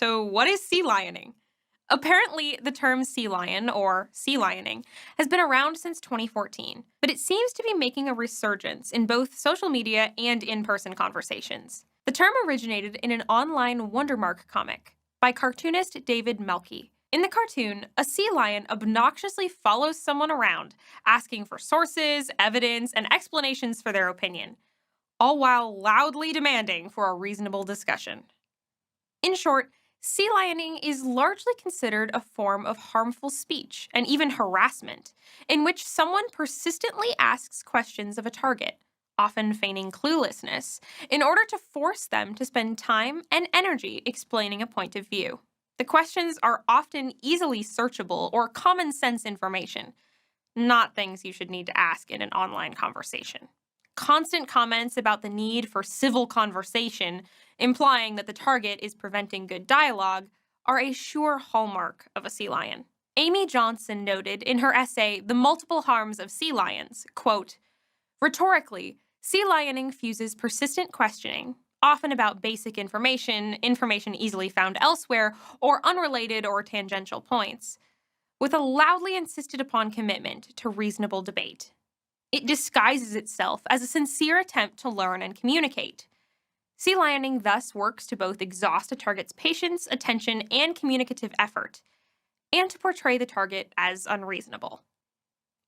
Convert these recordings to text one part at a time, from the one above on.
So, what is sea lioning? Apparently, the term sea lion or sea lioning has been around since 2014, but it seems to be making a resurgence in both social media and in person conversations. The term originated in an online Wondermark comic by cartoonist David Melke. In the cartoon, a sea lion obnoxiously follows someone around, asking for sources, evidence, and explanations for their opinion, all while loudly demanding for a reasonable discussion. In short, sea lioning is largely considered a form of harmful speech and even harassment, in which someone persistently asks questions of a target, often feigning cluelessness, in order to force them to spend time and energy explaining a point of view. The questions are often easily searchable or common sense information, not things you should need to ask in an online conversation. Constant comments about the need for civil conversation, implying that the target is preventing good dialogue, are a sure hallmark of a sea lion. Amy Johnson noted in her essay, The Multiple Harms of Sea Lions, quote, rhetorically, sea lioning fuses persistent questioning, often about basic information easily found elsewhere, or unrelated or tangential points, with a loudly insisted upon commitment to reasonable debate. It disguises itself as a sincere attempt to learn and communicate. Sea lioning thus works to both exhaust a target's patience, attention, and communicative effort, and to portray the target as unreasonable.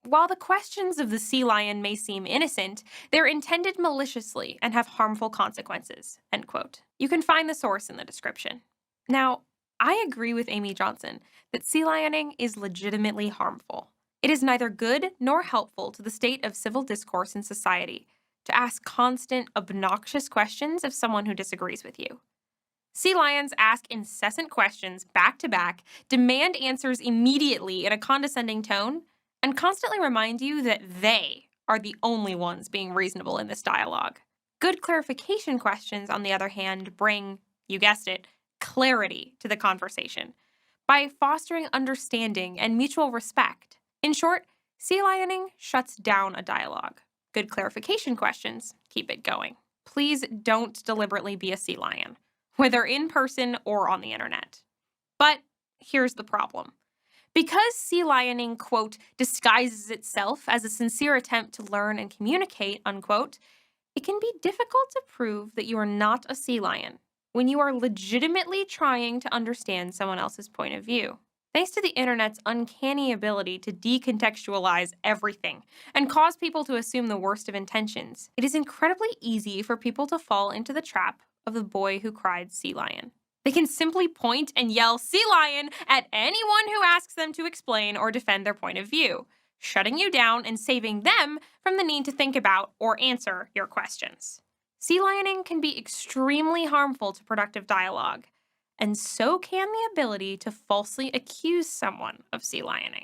While the questions of the sea lion may seem innocent, they're intended maliciously and have harmful consequences, end quote. You can find the source in the description. Now, I agree with Amy Johnson that sea lioning is legitimately harmful. It is neither good nor helpful to the state of civil discourse in society to ask constant, obnoxious questions of someone who disagrees with you. Sea lions ask incessant questions back to back, demand answers immediately in a condescending tone, and constantly remind you that they are the only ones being reasonable in this dialogue. Good clarification questions, on the other hand, bring, you guessed it, clarity to the conversation by fostering understanding and mutual respect. In short, sea lioning shuts down a dialogue. Good clarification questions keep it going. Please don't deliberately be a sea lion, whether in person or on the internet. But here's the problem. Because sea lioning, quote, disguises itself as a sincere attempt to learn and communicate, unquote, it can be difficult to prove that you are not a sea lion when you are legitimately trying to understand someone else's point of view. Thanks to the internet's uncanny ability to decontextualize everything and cause people to assume the worst of intentions, it is incredibly easy for people to fall into the trap of the boy who cried sea lion. They can simply point and yell sea lion at anyone who asks them to explain or defend their point of view, shutting you down and saving them from the need to think about or answer your questions. Sea lioning can be extremely harmful to productive dialogue, and so can the ability to falsely accuse someone of sea lioning.